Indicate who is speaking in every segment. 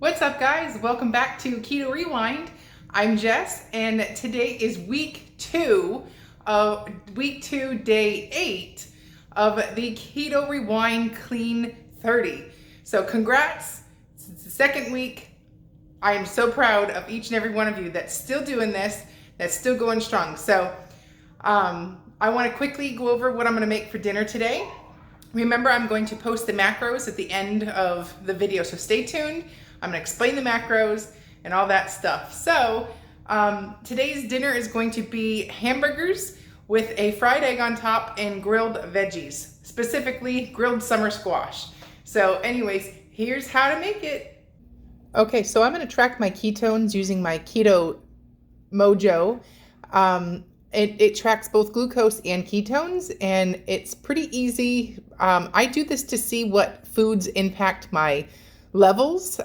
Speaker 1: What's up, guys? Welcome back to Keto Rewind. I'm Jess, and today is week two, day 8 of the Keto Rewind Clean 30. So congrats, it's the second week. I am so proud of each and every one of you that's still doing this, that's still going strong. So I want to quickly go over what I'm going to make for dinner today. Remember, I'm going to post the macros at the end of the video, so stay tuned. I'm gonna explain the macros and all that stuff. So today's dinner is going to be hamburgers with a fried egg on top and grilled veggies, specifically grilled summer squash. So anyways, here's how to make it. Okay, so I'm gonna track my ketones using my keto-mojo. It tracks both glucose and ketones, and it's pretty easy. I do this to see what foods impact my levels,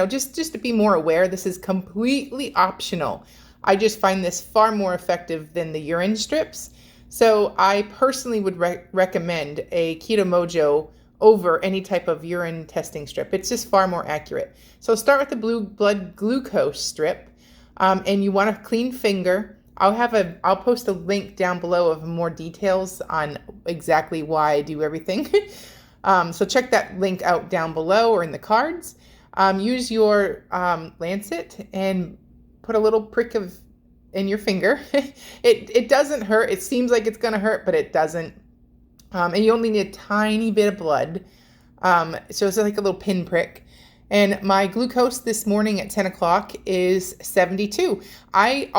Speaker 1: just to be more aware. This is completely optional. I just find this far more effective than the urine strips. So I personally would recommend a keto-mojo over any type of urine testing strip. It's just far more accurate. So start with the blue blood glucose strip, and you want a clean finger. I'll post a link down below of more details on exactly why I do everything. So check that link out down below or in the cards. Use your lancet and put a little prick in your finger. It doesn't hurt. It seems like it's gonna hurt, but it doesn't. And you only need a tiny bit of blood. So it's like a little pin prick. And my glucose this morning at 10 o'clock is 72. I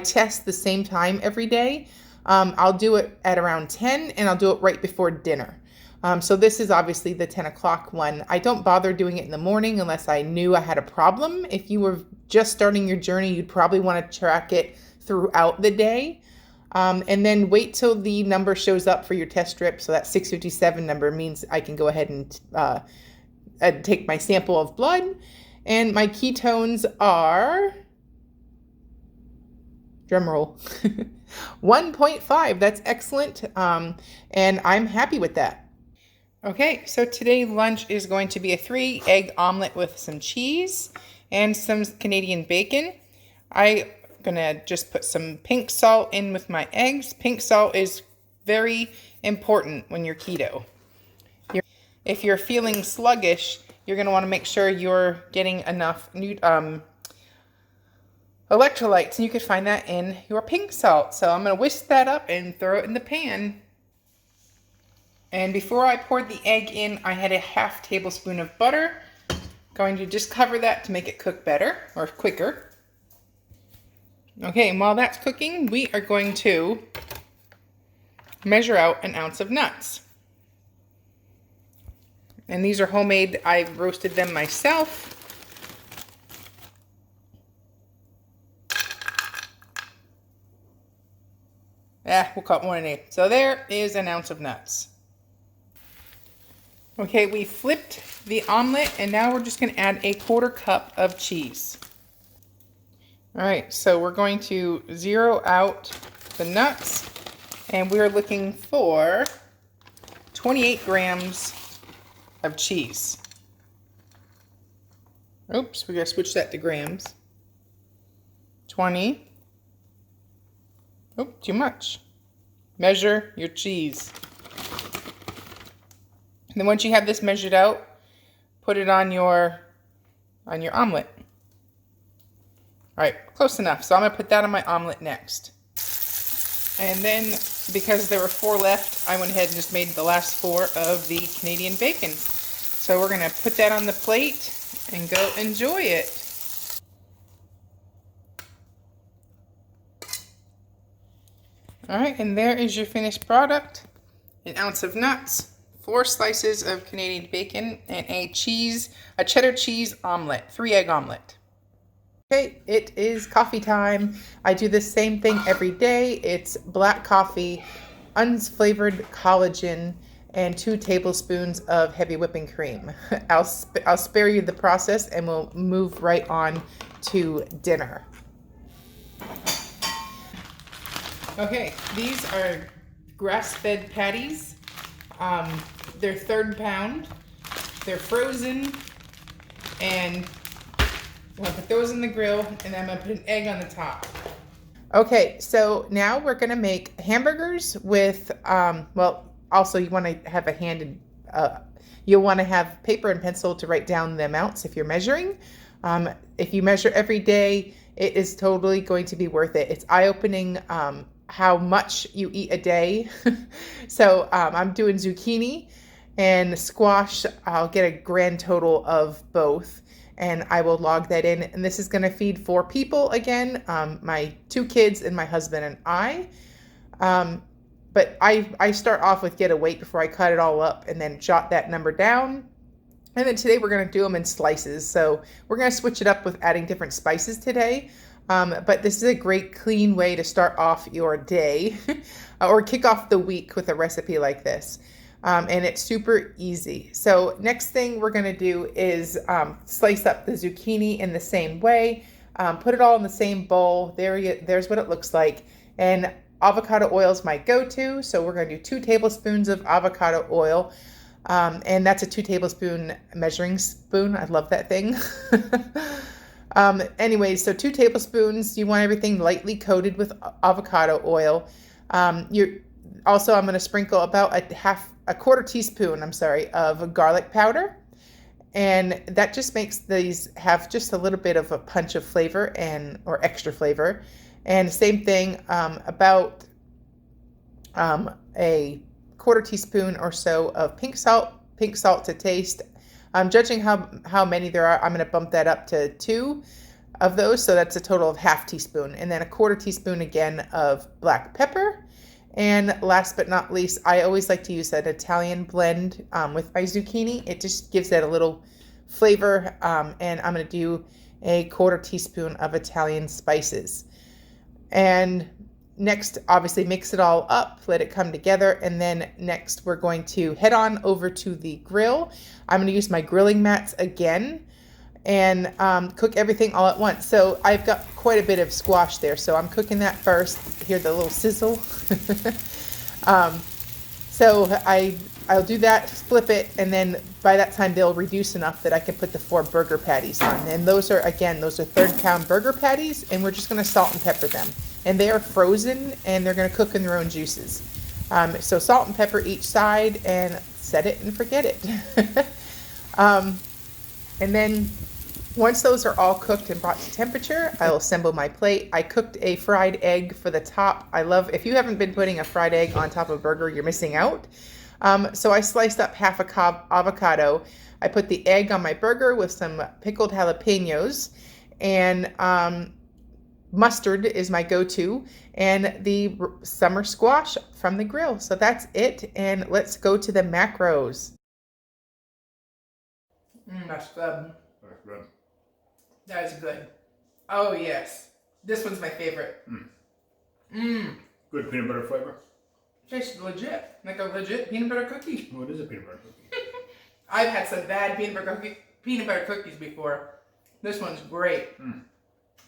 Speaker 1: test the same time every day. I'll do it at around 10 and I'll do it right before dinner. So this is obviously the 10 o'clock one. I don't bother doing it in the morning unless I knew I had a problem. If you were just starting your journey, you'd probably want to track it throughout the day. And then wait till the number shows up for your test strip. So that 657 number means I can go ahead and take my sample of blood. And my ketones are, drum roll, 1.5. That's excellent. And I'm happy with that. Okay, so today lunch is going to be a 3-egg omelet with some cheese and some Canadian bacon. I'm gonna just put some pink salt in with my eggs. Pink salt is very important when you're keto. If you're feeling sluggish, you're gonna wanna make sure you're getting enough electrolytes, and you can find that in your pink salt. So I'm gonna whisk that up and throw it in the pan. And before I poured the egg in, I had a ½ tablespoon of butter. Going to just cover that to make it cook better or quicker. Okay, and while that's cooking, we are going to measure out an ounce of nuts. And these are homemade. I roasted them myself. We'll cut 1 1/8. So there is an ounce of nuts. Okay, we flipped the omelet, and now we're just going to add a 1/4 cup of cheese. All right, so we're going to zero out the nuts, and we're looking for 28 grams of cheese. Oops, we got to switch that to grams. 20. Oh, too much. Measure your cheese. And then once you have this measured out, put it on your omelet. All right, close enough. So I'm gonna put that on my omelet next. And then, because there were 4 left, I went ahead and just made the last 4 of the Canadian bacon. So we're gonna put that on the plate and go enjoy it. All right, and there is your finished product. An ounce of nuts, 4 slices of Canadian bacon, and a cheddar cheese omelet, 3-egg omelet. Okay, it is coffee time. I do the same thing every day. It's black coffee, unflavored collagen, and 2 tablespoons of heavy whipping cream. I'll spare you the process, and we'll move right on to dinner. Okay, these are grass-fed patties. They're 3rd pound. They're frozen. And we'll put those in the grill, and I'm gonna put an egg on the top. Okay, so now we're gonna make hamburgers with, well, also you wanna have a hand and, you'll wanna have paper and pencil to write down the amounts if you're measuring. If you measure every day, it is totally going to be worth it. It's eye-opening how much you eat a day. So I'm doing zucchini and squash. I'll get a grand total of both, and I will log that in. And this is going to feed 4 people again, my 2 kids and my husband and I. But I start off with get a weight before I cut it all up and then jot that number down. And then today we're going to do them in slices. So we're going to switch it up with adding different spices today. But this is a great clean way to start off your day or kick off the week with a recipe like this. And it's super easy. So next thing we're going to do is slice up the zucchini in the same way. Put it all in the same bowl. There's what it looks like. And avocado oil is my go-to. So we're going to do 2 tablespoons of avocado oil. And that's a 2 tablespoon measuring spoon. I love that thing. Anyways, so 2 tablespoons. You want everything lightly coated with avocado oil. I'm going to sprinkle about a quarter teaspoon, of garlic powder. And that just makes these have just a little bit of a punch of flavor or extra flavor. And same thing, about a quarter teaspoon or so of pink salt to taste. Judging how many there are, I'm going to bump that up to 2 of those, so that's a total of half teaspoon. And then a quarter teaspoon again of black pepper. And last but not least, I always like to use that Italian blend with my zucchini. It just gives that a little flavor. And I'm going to do a quarter teaspoon of Italian spices. And next, obviously mix it all up, let it come together, and then next we're going to head on over to the grill. I'm going to use my grilling mats again and cook everything all at once. So I've got quite a bit of squash there, so I'm cooking that first. Hear the little sizzle. So I'll do that, flip it, and then by that time they'll reduce enough that I can put the 4 burger patties on. And those are 3rd pound burger patties, and we're just going to salt and pepper them. And they are frozen, and they're going to cook in their own juices. So salt and pepper each side, and set it and forget it. And then once those are all cooked and brought to temperature, I'll assemble my plate. I cooked a fried egg for the top. If you haven't been putting a fried egg on top of a burger, you're missing out. So I sliced up half a avocado. I put the egg on my burger with some pickled jalapenos, and mustard is my go-to, and the summer squash from the grill. So that's it, and let's go to the macros. That's good.
Speaker 2: That's good.
Speaker 1: That is good. Oh yes, this one's my favorite.
Speaker 2: Good peanut butter flavor.
Speaker 1: Tastes legit, like a legit peanut butter cookie.
Speaker 2: Well, it is a peanut butter cookie.
Speaker 1: I've had some bad peanut butter cookies before. This one's great.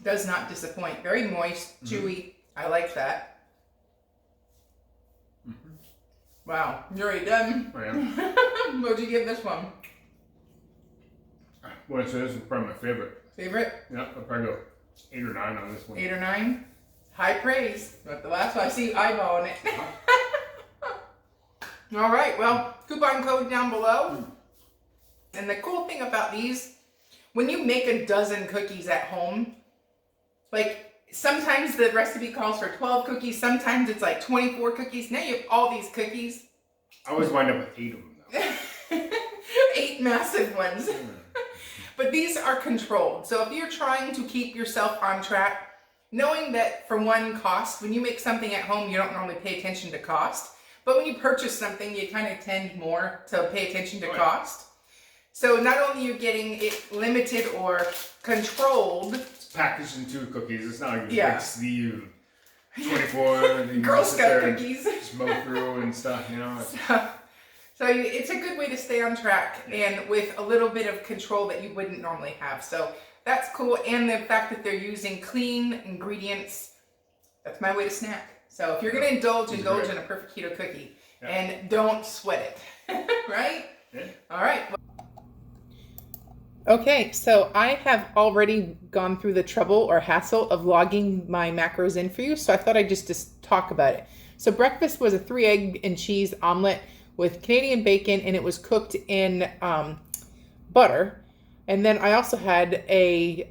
Speaker 1: Does not disappoint. Very moist, chewy. I like that. Wow, you're already done.
Speaker 2: I am.
Speaker 1: What'd you give this one?
Speaker 2: Well, so this is probably my favorite.
Speaker 1: Favorite?
Speaker 2: Yeah, I'll probably go 8 or 9 on this one.
Speaker 1: 8 or 9? High praise. But the last one, I see eyeballing it. All right, well, coupon code down below. And the cool thing about these, when you make a dozen cookies at home, like sometimes the recipe calls for 12 cookies, sometimes it's like 24 cookies. Now you have all these cookies.
Speaker 2: I always wind up with 8 of them though.
Speaker 1: 8 massive ones. But these are controlled. So if you're trying to keep yourself on track, knowing that for one, cost, when you make something at home, you don't normally pay attention to cost. But when you purchase something, you kind of tend more to pay attention to cost. So not only are you getting it limited or controlled.
Speaker 2: It's packaged in 2 cookies. It's not like
Speaker 1: Yeah.
Speaker 2: big sleeve 24
Speaker 1: Girl Scout cookies.
Speaker 2: Just mow through and stuff, you know.
Speaker 1: So it's a good way to stay on track and with a little bit of control that you wouldn't normally have. So that's cool. And the fact that they're using clean ingredients, that's my way to snack. So if you're going to indulge in a perfect keto cookie and don't sweat it, right?
Speaker 2: Yeah.
Speaker 1: All right. Okay, so I have already gone through the trouble or hassle of logging my macros in for you, so I thought I'd just talk about it. So breakfast was a 3 egg and cheese omelet with Canadian bacon, and it was cooked in butter. And then I also had a,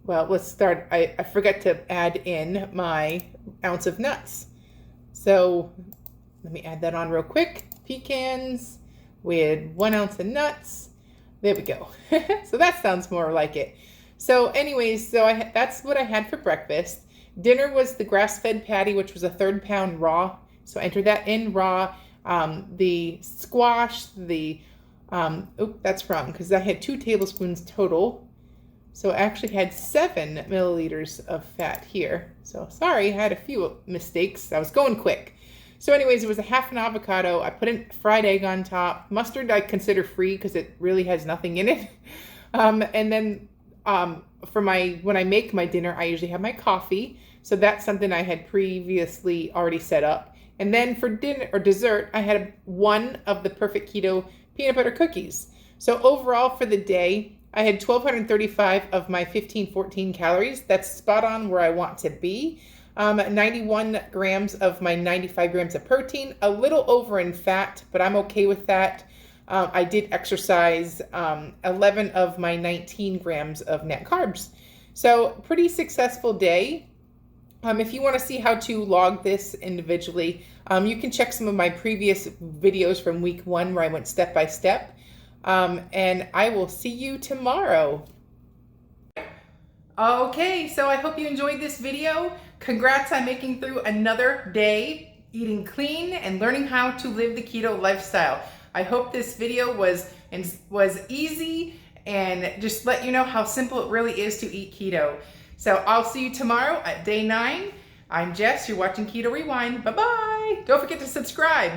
Speaker 1: well, let's start. I forgot to add in my ounce of nuts. So let me add that on real quick. Pecans with 1 ounce of nuts. There we go. So that sounds more like it. So anyways, that's what I had for breakfast. Dinner was the grass-fed patty, which was a 1/3 pound raw. So I entered that in raw. The squash, that's wrong because I had 2 tablespoons total. So I actually had 7 milliliters of fat here. So sorry, I had a few mistakes. I was going quick. So anyways, it was a half an avocado. I put a fried egg on top. Mustard I consider free because it really has nothing in it. And then when I make my dinner, I usually have my coffee. So that's something I had previously already set up. And then for dinner or dessert, I had one of the Perfect Keto peanut butter cookies. So overall for the day, I had 1,235 of my 1514 calories. That's spot on where I want to be. 91 grams of my 95 grams of protein, a little over in fat, but I'm okay with that. I did exercise 11 of my 19 grams of net carbs. So pretty successful day. If you want to see how to log this individually, you can check some of my previous videos from week 1 where I went step by step. And I will see you tomorrow. Okay, so I hope you enjoyed this video. Congrats on making through another day eating clean and learning how to live the keto lifestyle. I hope this video was easy and just let you know how simple it really is to eat keto. So I'll see you tomorrow at day 9. I'm Jess, you're watching Keto Rewind. Bye-bye. Don't forget to subscribe.